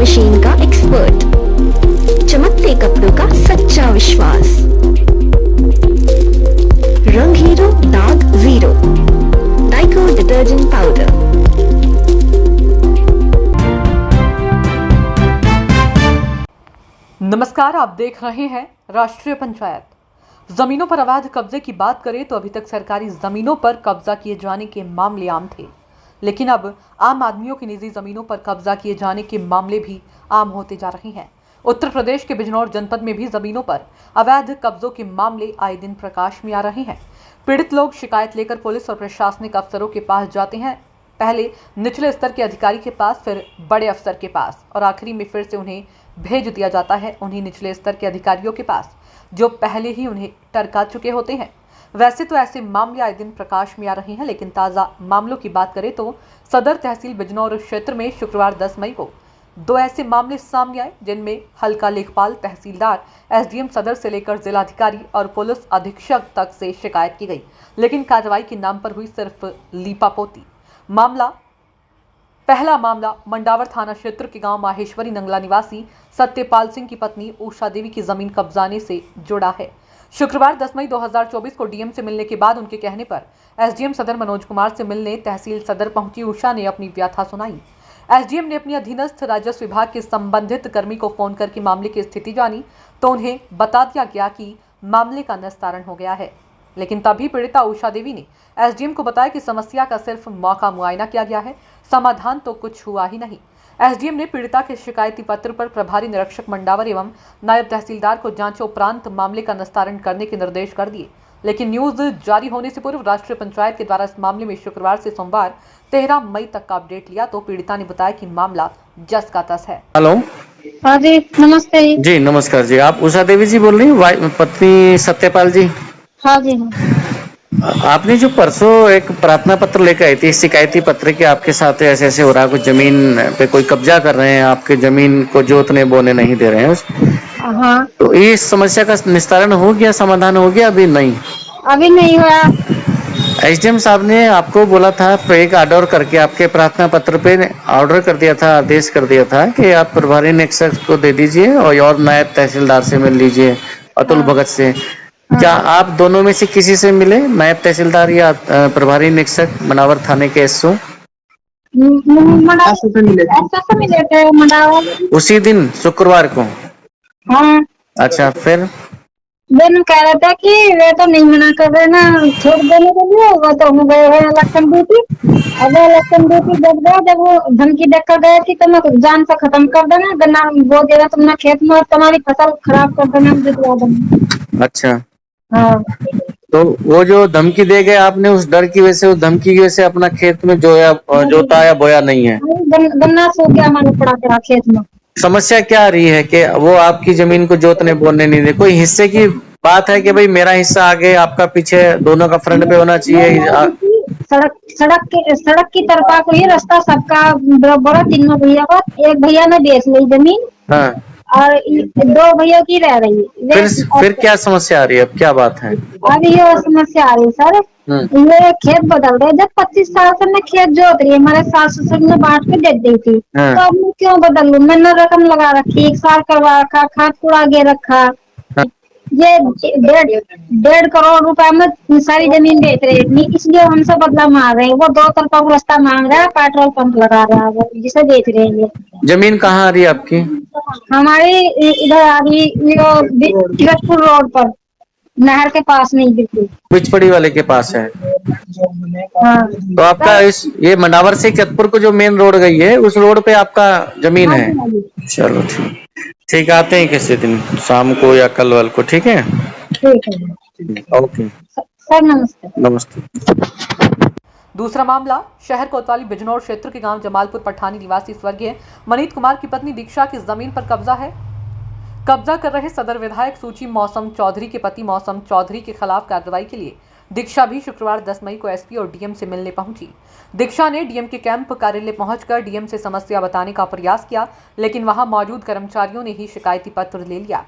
Machine का expert, चमकते कपड़ों का सच्चा विश्वास, रंग हीरो दाग जीरो, डाइको डिटर्जेंट पाउडर। नमस्कार, आप देख रहे हैं राष्ट्रीय पंचायत। जमीनों पर अवैध कब्जे की बात करें तो अभी तक सरकारी जमीनों पर कब्जा किए जाने के मामले आम थे, लेकिन अब आम आदमियों की निजी जमीनों पर कब्जा किए जाने के मामले भी आम होते जा रहे हैं। उत्तर प्रदेश के बिजनौर जनपद में भी जमीनों पर अवैध कब्जों के मामले आए दिन प्रकाश में आ रहे हैं। पीड़ित लोग शिकायत लेकर पुलिस और प्रशासनिक अफसरों के पास जाते हैं, पहले निचले स्तर के अधिकारी के पास, फिर बड़े अफसर के पास और आखिरी में फिर से उन्हें भेज दिया जाता है उन्हीं निचले स्तर के अधिकारियों के पास जो पहले ही उन्हें टरका चुके होते हैं। वैसे तो ऐसे मामले आए दिन प्रकाश में आ रहे हैं, लेकिन ताज़ा मामलों की बात करें तो सदर तहसील बिजनौर क्षेत्र में शुक्रवार 10 मई को 2 ऐसे मामले सामने आए जिनमें हल्का लेखपाल, तहसीलदार, एसडीएम सदर से लेकर जिलाधिकारी और पुलिस अधीक्षक तक से शिकायत की गई, लेकिन कार्रवाई के नाम पर हुई सिर्फ लीपापोती। पहला मामला मंडावर थाना क्षेत्र के गांव माहेश्वरी नंगला निवासी सत्यपाल सिंह की पत्नी उषा देवी की जमीन कब्जाने से जुड़ा है। शुक्रवार 10 मई 2024 को डीएम से मिलने के बाद उनके कहने पर एसडीएम सदर मनोज कुमार से मिलने तहसील सदर पहुंची उषा ने अपनी व्यथा सुनाई। एसडीएम ने अपनी अधीनस्थ राजस्व विभाग के संबंधित कर्मी को फोन करके मामले की स्थिति जानी तो उन्हें बता दिया गया कि मामले का निस्तारण हो गया है, लेकिन तभी पीड़िता उषा देवी ने एसडीएम को बताया कि समस्या का सिर्फ मौका मुआयना किया गया है, समाधान तो कुछ हुआ ही नहीं। एसडीएम ने पीड़िता के शिकायती पत्र पर प्रभारी निरीक्षक मंडावर एवं नायब तहसीलदार को जांच उपरांत मामले का निस्तारण करने के निर्देश कर दिए, लेकिन न्यूज जारी होने से पूर्व राष्ट्रीय पंचायत के द्वारा इस मामले में शुक्रवार से सोमवार 13 मई तक का अपडेट लिया तो पीड़िता ने बताया कि मामला जस का तस है। हेलो, हाँ जी, नमस्ते जी नमस्कार जी। आप उषा देवी जी बोल रही हैं, पत्नी सत्यपाल जी? हाँ जी हाँ। आपने जो परसों एक प्रार्थना पत्र लेकर आई थी, शिकायती पत्र कि आपके साथ ऐसे ऐसे हो रहा है, कुछ जमीन पे कोई कब्जा कर रहे हैं, आपके जमीन को जोतने बोने नहीं दे रहे हैं, हाँ, तो इस समस्या का निस्तारण हो गया, समाधान हो गया? अभी नहीं, अभी नहीं हुआ। एसडीएम साहब ने आपको बोला था, एक ऑर्डर करके आपके प्रार्थना पत्र पे ऑर्डर कर दिया था, आदेश कर दिया था कि आप प्रभारी निरीक्षक को दे दीजिए और नायब तहसीलदार से मिल लीजिए, अतुल भगत से। क्या आप दोनों में से किसी से मिले, नायब तहसीलदार या प्रभारी निरीक्षक मंडावर थाने के एसओ? मिले थे मंडावर उसी दिन शुक्रवार को? हाँ। अच्छा, फिर दिन कह रहे थे कि वे तो नहीं मना कर रहे ना छोड़ देने के लिए, वो तो हो गए हैं इलेक्शन ड्यूटी। अब इलेक्शन ड्यूटी जब वो धमकी देकर गए कि तुम जान से खत्म कर देना, गन्ना बो देना तुमने खेत में और तुम्हारी फसल खराब कर देना, जितवा देना। अच्छा, हाँ, तो वो जो धमकी दे गए, आपने उस डर की वजह से, उस धमकी की वजह से अपना खेत में जोता या बोया नहीं है? गन्ना सूख गया हमारे पड़ा खेत में। समस्या क्या आ रही है कि वो आपकी जमीन को जोतने बोलने नहीं दे? कोई हिस्से की बात है कि भाई मेरा हिस्सा आगे, आपका पीछे, दोनों का फ्रंट पे होना चाहिए? सड़क की तरफा को ही रास्ता सबका बराबर, तीनों भैया को, एक भैया ने बेच ली जमीन। हाँ। और 2 भैया की रह रही है। फिर क्या समस्या आ रही है, अब क्या बात है? अभी ये समस्या आ रही है सर, ये खेत बदल रहे। जब 25 साल से मैं खेत जोत रही है, हमारे सास ससुर ने बांट के दे दी थी, तो अब मैं क्यों बदल लूं? मैंने रकम लगा रखी, 1 साल करवा रखा, खाद कूड़ा आगे रखा। ये 1.5 करोड़ रुपए में सारी जमीन बेच रहे हैं, इसलिए हमसे बदला मार रहे हैं। वो 2 तरफा रास्ता मांग रहा है, पेट्रोल पंप लगा रहा है, जिसे बेच रहे हैं। जमीन कहाँ आ रही है आपकी? हमारी इधर आ रही, कीरतपुर रोड पर, नहर के पास नहीं, बिल्कुल पिचपड़ी वाले के पास है। हाँ। तो आपका ये मंडावर से कीरतपुर को जो मेन रोड गई है, उस रोड पे आपका जमीन है? चलो ठीक, आते हैं किसी दिन शाम को या कल वाल को, ठीक है? ठीक है, ओके सर, नमस्ते। नमस्ते। दूसरा मामला शहर कोतवाली बिजनौर क्षेत्र के गांव जमालपुर पठानी निवासी स्वर्गीय मनीत कुमार की पत्नी दीक्षा की जमीन पर कब्जा कर रहे सदर विधायक सूची मौसम चौधरी के पति मौसम चौधरी के खिलाफ कार्रवाई के लिए दीक्षा भी शुक्रवार 10 मई को एसपी और डीएम से मिलने पहुंची। दीक्षा ने डीएम के कैंप कार्यालय पहुंचकर डीएम से समस्या बताने का प्रयास किया, लेकिन वहां मौजूद कर्मचारियों ने ही शिकायती पत्र ले लिया।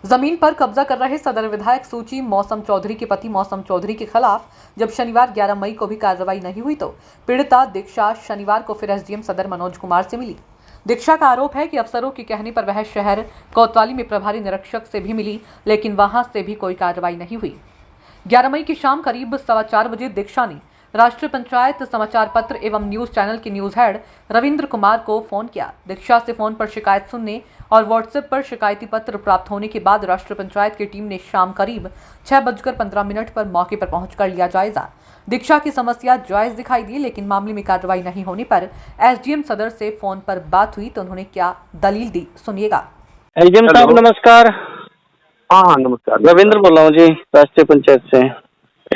जमीन पर कब्जा कर रहे सदर विधायक सूची मौसम चौधरी के पति मौसम चौधरी के खिलाफ जब शनिवार 11 मई को भी कार्रवाई नहीं हुई तो पीड़िता दीक्षा शनिवार को फिर एसडीएम सदर मनोज कुमार से मिली। दीक्षा का आरोप है कि अफसरों के कहने पर वह शहर कोतवाली में प्रभारी निरीक्षक से भी मिली, लेकिन वहां से भी कोई कार्रवाई नहीं हुई। 11 मई की शाम करीब 4:15 बजे दीक्षा ने राष्ट्रीय पंचायत समाचार पत्र एवं न्यूज चैनल के न्यूज हेड रविंद्र कुमार को फोन किया। दीक्षा से फोन पर शिकायत सुनने और व्हाट्सएप पर शिकायती पत्र प्राप्त होने के बाद राष्ट्रीय पंचायत की टीम ने शाम करीब 6:15 पर मौके पर पहुंचकर लिया जायजा। दीक्षा की समस्या जायज दिखाई दी, लेकिन मामले में कार्रवाई नहीं होने पर एसडीएम सदर से फोन पर बात हुई तो उन्होंने क्या दलील दी, सुनिएगा। एसडीएम साहब नमस्कार। हाँ नमस्कार, रविंद्र बोल रहा हूँ जी, राष्ट्रीय पंचायत से।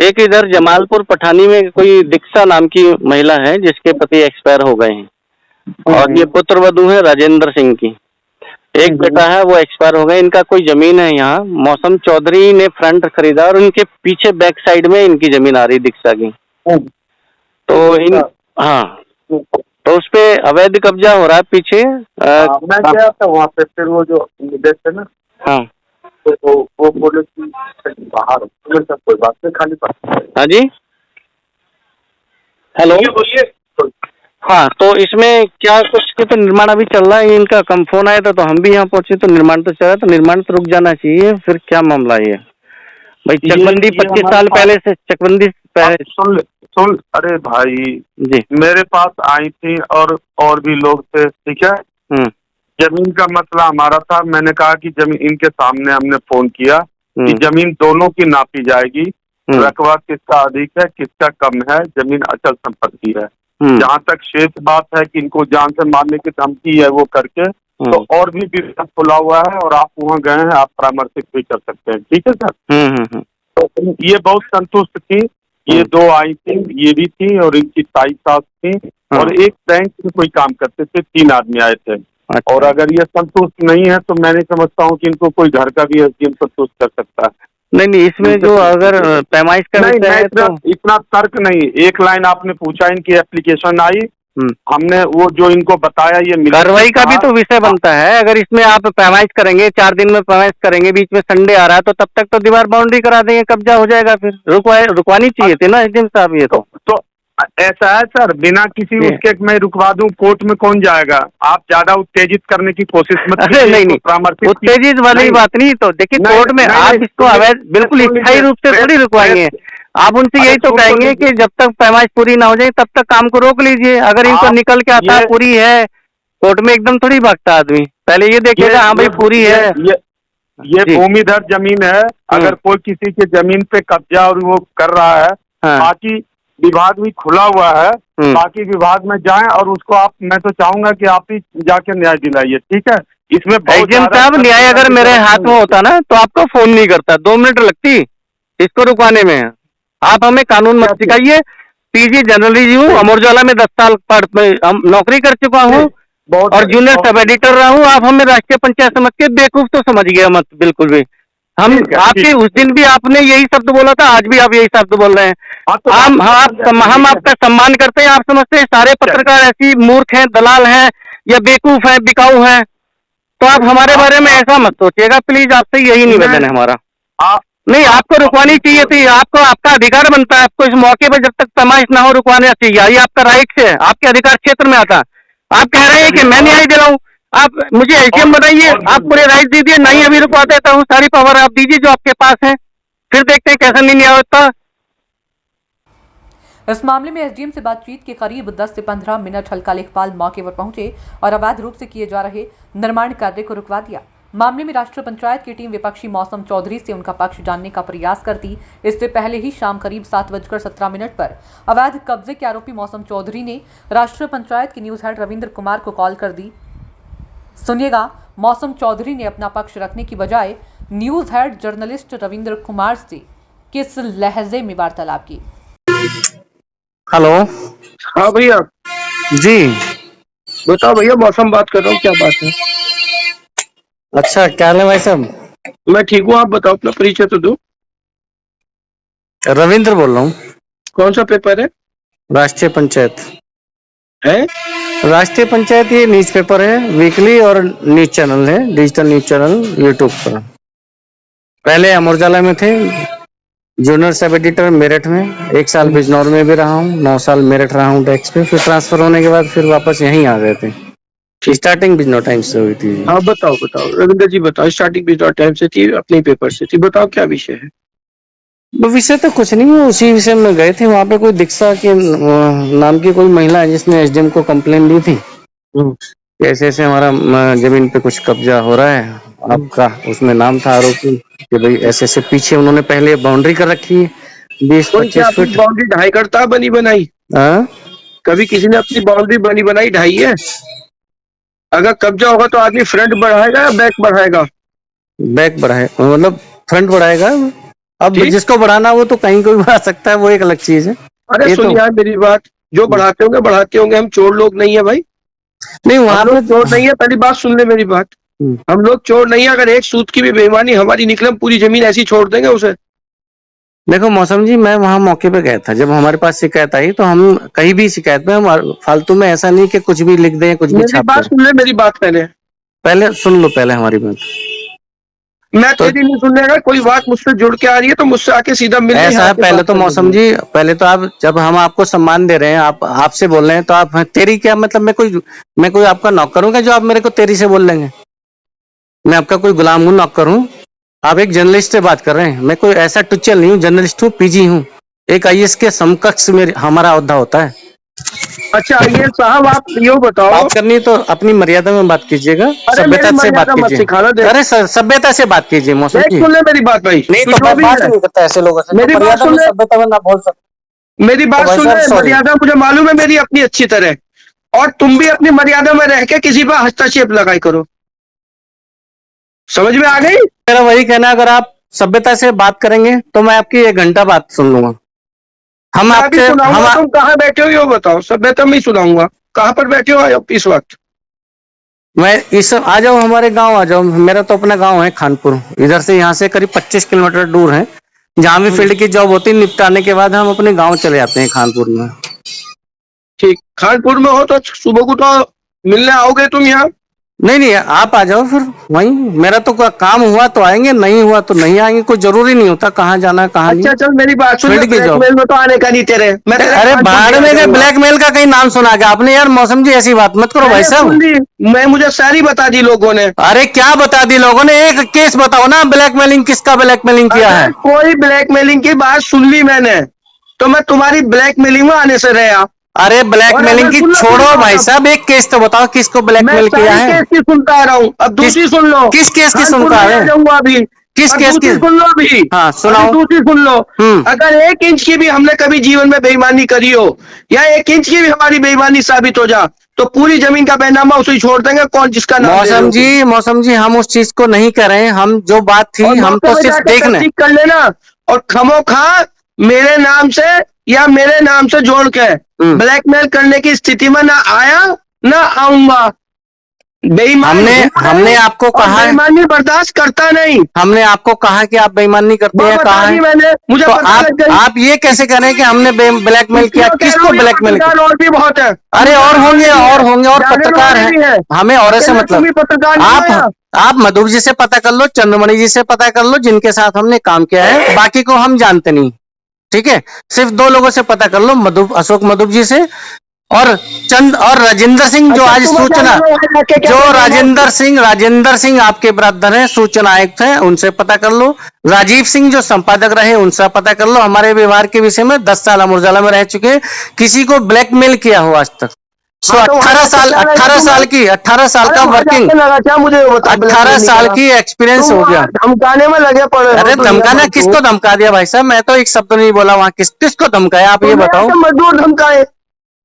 एक इधर जमालपुर पठानी में कोई दीक्षा नाम की महिला है जिसके पति एक्सपायर हो गए हैं और ये पुत्र वधू है राजेंद्र सिंह की। एक बेटा है वो एक्सपायर हो गए। इनका कोई जमीन है यहाँ, मौसम चौधरी ने फ्रंट खरीदा और उनके पीछे बैक साइड में इनकी जमीन आ रही दीक्षा की। तो इन तो उस पे अवैध कब्जा हो रहा है पीछे। मैं गया था वहाँ पे, फिर वो जो निदेश है ना, हाँ तो वो बोले कि बाहर कोई बात नहीं, खाली बात। हाँ जी, हेलो बोलिए। हाँ, तो इसमें क्या कुछ के तो निर्माण अभी चल रहा है। इनका कम फोन आया था तो हम भी यहाँ पहुंचे तो निर्माण तो चल रहा है, तो निर्माण तो रुक जाना चाहिए। फिर क्या मामला है भाई? चकबंदी 25 साल पहले से चकबंदी सुन, अरे भाई जी, मेरे पास आई थी और भी लोग थे, ठीक है। जमीन का मसला हमारा था। मैंने कहा कि जमीन इनके सामने हमने फोन किया कि जमीन दोनों की नापी जाएगी, रकबा किसका अधिक है किसका कम है, जमीन अचल संपत्ति है। जहाँ तक शेष बात है कि इनको जान से मारने की धमकी है वो करके, तो और भी विवाद खुला हुआ है और आप वहाँ गए हैं, आप परामर्शित भी कर सकते हैं, ठीक है सर। तो ये बहुत संतुष्ट थी। ये दो आई थी, ये भी थी और इनकी ताई सास थी और एक बैंक में कोई काम करते थे, 3 आदमी आए थे। अच्छा। और अगर ये संतुष्ट नहीं है तो मैं नहीं समझता हूँ कि इनको कोई घर का भी एसडीएम संतुष्ट कर सकता है। नहीं, इसमें जो अगर पैमाइश का विषय है तो इतना तर्क नहीं। एक लाइन आपने पूछा, इनकी एप्लीकेशन आई, हमने वो जो इनको बताया, ये कार्रवाई का भी तो विषय बनता है। अगर इसमें आप पैमाइश करेंगे, 4 दिन में पैमाइश करेंगे, बीच में संडे आ रहा है, तो तब तक तो दीवार बाउंड्री करा देंगे, कब्जा हो जाएगा। फिर रुकवानी चाहिए थी ना एसडीएम साहब ये तो ऐसा है सर, बिना किसी उसके मैं रुकवा दूं, कोर्ट में कौन जाएगा? आप ज्यादा उत्तेजित करने की कोशिश मत कीजिए। नहीं, उत्तेजित वाली बात नहीं। तो देखिए कोर्ट में आप इसको अवैध बिल्कुल स्थायी रूप से थोड़ी रुकवाएंगे। आप उनसे यही तो कहेंगे कि जब तक पैमाइश पूरी ना हो जाए तब तक काम को रोक लीजिए। अगर इनको निकल के आता है पूरी है, कोर्ट में एकदम थोड़ी भागता आदमी, पहले ये देखेगा हाँ भाई पूरी है। ये भूमिधर जमीन है। अगर कोई किसी की जमीन पे कब्जा और वो कर रहा है, बाकी विभाग भी खुला हुआ है, बाकी विभाग में जाएं और उसको आप, मैं तो चाहूंगा कि आप ही जाके न्याय दिलाइए, ठीक है। इसमें साहब न्याय अगर मेरे हाथ में होता ना तो आपको फोन नहीं करता, 2 मिनट लगती इसको रुकवाने में। आप हमें कानून मत सिखाइए। पीजी जर्नलिस्ट हूँ, अमर उजाला में 10 साल नौकरी कर चुका हूँ और जूनियर सब एडिटर रहा हूँ। आप हमें राष्ट्रीय पंचायत समझ के बेवकूफ तो समझ गया मत, बिल्कुल भी। हम आपके उस दिन भी आपने यही शब्द बोला था, आज भी आप यही शब्द बोल रहे हैं। हम आपका सम्मान करते हैं। आप समझते हैं सारे पत्रकार ऐसी मूर्ख हैं, दलाल हैं या बेवकूफ हैं, बिकाऊ हैं? तो आप हमारे बारे में ऐसा मत सोचिएगा प्लीज। आपसे यही निवेदन है हमारा। नहीं, आपको रुकवानी चाहिए थी। आपको आपका अधिकार बनता है। आपको इस मौके पर जब तक पैमाइश ना हो रुकवाना चाहिए। ये आपका राइट है, आपके अधिकार क्षेत्र में आता। आप कह रहे हैं कि मैं न्याय दिलाऊं। आप मुझे एसडीएम बनाइए, आप पूरे राइट दीजिए। नहीं अभी रुकवा देता हूँ, सारी पावर आप दीजिए जो आपके पास है, फिर देखते हैं कैसा नहीं न्याय होता। इस मामले में एसडीएम से बातचीत के करीब 10 से 15 मिनट हल्का लेखपाल मौके पर पहुंचे और अवैध रूप से किए जा रहे निर्माण कार्य को रुकवा दिया। मामले में राष्ट्रीय पंचायत की टीम विपक्षी मौसम चौधरी से उनका पक्ष जानने का प्रयास करती। इससे पहले ही शाम करीब 7:17 पर अवैध कब्जे के आरोपी मौसम चौधरी ने राष्ट्रीय पंचायत के न्यूज हेड रविंद्र कुमार को कॉल कर दी। सुनिएगा, मौसम चौधरी ने अपना पक्ष रखने की बजाय news head journalist Ravindra Kumar से किस लहजे में वार्तालाप की। हेलो, हाँ भैया जी बताओ। भैया मौसम बात कर रहा हूँ, क्या बात है? अच्छा, क्या हाल है भाई साहब? मैं ठीक हूँ, आप बताओ, अपना परिचय तो दो। रविंद्र बोल रहा हूँ। कौन सा पेपर है? राष्ट्रीय पंचायत है। राष्ट्रीय पंचायत ये न्यूज पेपर है, वीकली और न्यूज चैनल है, डिजिटल न्यूज चैनल यूट्यूब पर। पहले अमर उजाला में थे, जूनियर सब एडिटर मेरठ में, 1 साल बिजनौर में भी रहा हूँ, 9 साल मेरठ रहा हूँ डेस्क पे। फिर ट्रांसफर होने के बाद फिर वापस यहीं आ गए थे। स्टार्टिंग बिजनौर टाइम्स से हुई थी। हाँ बताओ बताओ रविंद्र जी बताओ। स्टार्टिंग बिजनौर टाइम्स से थी, अपने पेपर से थी, बताओ क्या विषय है। वो विषय तो कुछ नहीं है, उसी विषय में गए थे। वहाँ पे कोई दीक्षा के नाम की कोई महिला है जिसने एसडीएम को कंप्लेन दी थी, ऐसे ऐसे हमारा जमीन पे कुछ कब्जा हो रहा है आपका। उसमें नाम था आरोपी कि भाई ऐसे ऐसे पीछे उन्होंने पहले बाउंड्री कर रखी है 20-25 फीट। बाउंड्री ढाई करता है बनी बनाई? कभी किसी ने अपनी बाउंड्री बनी बनाई ढाई है? अगर कब्जा होगा तो आदमी फ्रंट बढ़ाएगा या बैक बढ़ाएगा? बैक बढ़ाएगा, मतलब फ्रंट बढ़ाएगा। अब जिसको बढ़ाना वो तो कहीं कोई बढ़ा सकता है, वो एक अलग चीज है। अरे सुनिए यार मेरी बात, जो बढ़ाते होंगे, हम चोर लोग नहीं है भाई। नहीं वहां पे चोर नहीं है, पहली बात सुन ले मेरी बात। हम लोग चोर नहीं है, अगर एक सूद की भी बेईमानी हमारी निकले पूरी जमीन ऐसी छोड़ देंगे उसे। देखो मौसम जी, मैं वहां मौके पे गया था, जब हमारे पास शिकायत आई तो हम कहीं भी शिकायत में हम फालतू में ऐसा नहीं कि कुछ भी लिख दें, कुछ भी छाप दें। सुन ले मेरी बात, पहले सुन लो पहले हमारी बात। मैं तेरी नहीं सुनने का, कोई बात मुझसे जुड़ के आ रही है तो मुझसे आके सीधा मिल। ऐसा है, पहले तो मौसम जी, पहले तो आप, जब हम आपको सम्मान दे रहे हैं, आप आपसे बोल रहे हैं, तो आप तेरी क्या मतलब, मैं कोई आपका नौकर हूं क्या जो आप मेरे को तेरी से बोल लेंगे? मैं आपका कोई गुलाम हूँ, नौकर हूँ? आप एक जर्नलिस्ट से बात कर रहे हैं, मैं कोई ऐसा टुच्चल नहीं हूँ, जर्नलिस्ट हूँ, पीजी हूँ। एक आईएएस के समकक्ष में हमारा ओहदा होता है। अच्छा आईएएस साहब, आप यो बताओ, बात करनी तो अपनी मर्यादा में बात कीजिएगा, सभ्यता से बात कीजिए। अरे सभ्यता से बात कीजिए मौसम जी। सुन ले मेरी बात भाई। नहीं तो बात नहीं करता ऐसे लोगों से। मेरी बात सुन ले, सभ्यता में ना बोल सकते। मेरी बात सुन ले, मर्यादा मुझे मालूम है मेरी अपनी अच्छी तरह, और तुम भी अपनी मर्यादा में रह के किसी पर हस्तक्षेप लगाई करो। समझ में आ गई? मेरा वही कहना, अगर आप सभ्यता से बात करेंगे तो मैं आपकी 1 घंटा बात सुन लूंगा। तुम कहाँ बैठे हो ये बताओ, सभ्यता में ही सुनाऊंगा। कहाँ पर बैठे हो इस वक्त? मैं आ जाओ, हमारे गांव आ जाओ। मेरा तो अपना गांव है खानपुर, इधर से यहाँ से करीब 25 किलोमीटर दूर है। जहाँ भी फील्ड की जॉब होती है, निपटाने के बाद हम अपने गांव चले जाते हैं खानपुर में। ठीक, खानपुर में हो तो सुबह को तो मिलने आओगे तुम यहाँ? नहीं, आप आ जाओ फिर वहीं। मेरा तो काम हुआ तो आएंगे, नहीं हुआ तो नहीं आएंगे, कोई जरूरी नहीं होता कहाँ जाना कहाँ नहीं। अच्छा चल मेरी बात सुन, ब्लैकमेल में तो आने का नहीं तेरे। अरे बाहर में ब्लैकमेल का कहीं नाम सुना गया आपने? यार मौसम जी ऐसी बात मत करो भाई साहब। मैं मुझे सारी बता दी लोगों ने। अरे क्या बता दी लोगों ने? एक केस बताओ ना, ब्लैकमेलिंग किसका ब्लैकमेलिंग किया है? कोई ब्लैकमेलिंग की बात सुन ली मैंने तो मैं तुम्हारी ब्लैकमेलिंग में आने से रहा। अरे ब्लैकमेलिंग की छोड़ो भाई साहब, एक केस तो बताओ किसको ब्लैकमेल किया है। केस की सुनता रहा हूँ, अब दूसरी सुन लो। किस केस की सुनता है? अभी किस केस की सुन लो? अभी हाँ सुनाओ। दूसरी सुन लो। अगर 1 इंच की भी हमने कभी जीवन में बेईमानी करी हो, या 1 इंच की भी हमारी बेईमानी साबित हो जा, तो पूरी जमीन का बैनामा उसे छोड़ देंगे। कौन जिसका नाम? मौसम जी हम उस चीज को नहीं कर रहे हैं। हम जो बात थी हम तो सिर्फ देखने कर लेना, और खमोखा मेरे नाम से या मेरे नाम से जोड़ के ब्लैकमेल करने की स्थिति में ना आया ना आऊंगा। बेईमानी हमने आपको कहा, बेईमानी बर्दाश्त करता नहीं। हमने आपको कहा कि आप बेईमानी करते हैं, कहा है मैंने। मुझे तो आप ये कैसे करें कि हमने ब्लैकमेल किया? किसको ब्लैकमेल किया? और भी बहुत है। अरे और होंगे और पत्रकार हैं, हमें और ऐसे मतलब आप मधुब जी से पता कर लो, चंद्रमणि जी से पता कर लो, जिनके साथ हमने काम किया है। बाकी को हम जानते नहीं, ठीक है? सिर्फ 2 लोगों से पता कर लो, अशोक मधुब जी से और राजेंद्र सिंह, जो आज सूचना, जो राजेंद्र सिंह आपके ब्रदर हैं, सूचना आयुक्त हैं, उनसे पता कर लो। राजीव सिंह जो संपादक रहे, उनसे पता कर लो। हमारे व्यवहार के विषय में 10 साल अमर उजाला में रह चुके हैं। किसी को ब्लैकमेल किया हो आज तक? 18 साल का वर्किंग, 18 साल की एक्सपीरियंस हो गया। धमकाने में लगे पड़े। अरे धमकाना किसको धमका दिया भाई साहब? मैं तो एक शब्द नहीं बोला वहाँ। किसको धमकाया आप ये बताओ? मजदूर धमकाए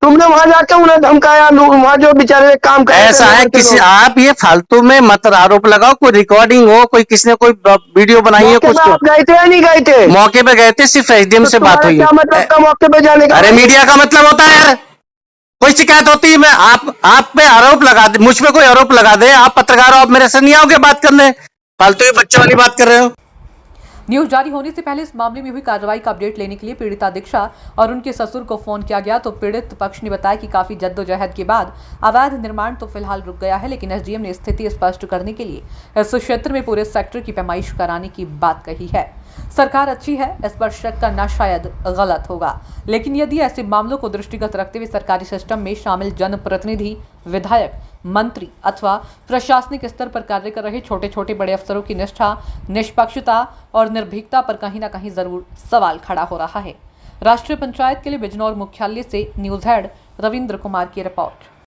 तुमने, वहां जाके उन्हें धमकाया, वहां जो बेचारे काम कर। ऐसा है किसी, आप ये फालतू में मत आरोप लगाओ। कोई रिकॉर्डिंग हो, कोई किसी ने कोई वीडियो बनाई है कुछ, आप गए थे या नहीं गए थे? मौके पे गए थे, सिर्फ एसडीएम से बात हुई। क्या मतलब मौके पे जाने का? अरे मीडिया का मतलब होता है यार, कोई शिकायत होती है, मैं आप पे आरोप लगा दे, मुझ पे कोई आरोप लगा दे, आप पत्रकार हो, आप मेरे से नहीं आओगे बात करने? फालतू ही बच्चे वाली बात कर रहे हो। न्यूज जारी होने से पहले इस मामले में हुई कार्रवाई का अपडेट लेने के लिए पीड़िता दीक्षा और उनके ससुर को फोन किया गया, तो पीड़ित पक्ष ने बताया कि काफी जद्दोजहद के बाद अवैध निर्माण तो फिलहाल रुक गया है, लेकिन एसडीएम ने स्थिति स्पष्ट करने के लिए इस क्षेत्र में पूरे सेक्टर की पैमाइश कराने की बात कही है। सरकार अच्छी है, इस पर शक करना शायद गलत होगा, लेकिन यदि ऐसे मामलों को दृष्टिगत रखते हुए सरकारी सिस्टम में शामिल जनप्रतिनिधि, विधायक, मंत्री अथवा प्रशासनिक स्तर पर कार्य कर रहे छोटे छोटे बड़े अफसरों की निष्ठा, निष्पक्षता और निर्भीकता पर कहीं ना कहीं जरूर सवाल खड़ा हो रहा है। राष्ट्रीय पंचायत के लिए बिजनौर मुख्यालय से न्यूज हेड रविंद्र कुमार की रिपोर्ट।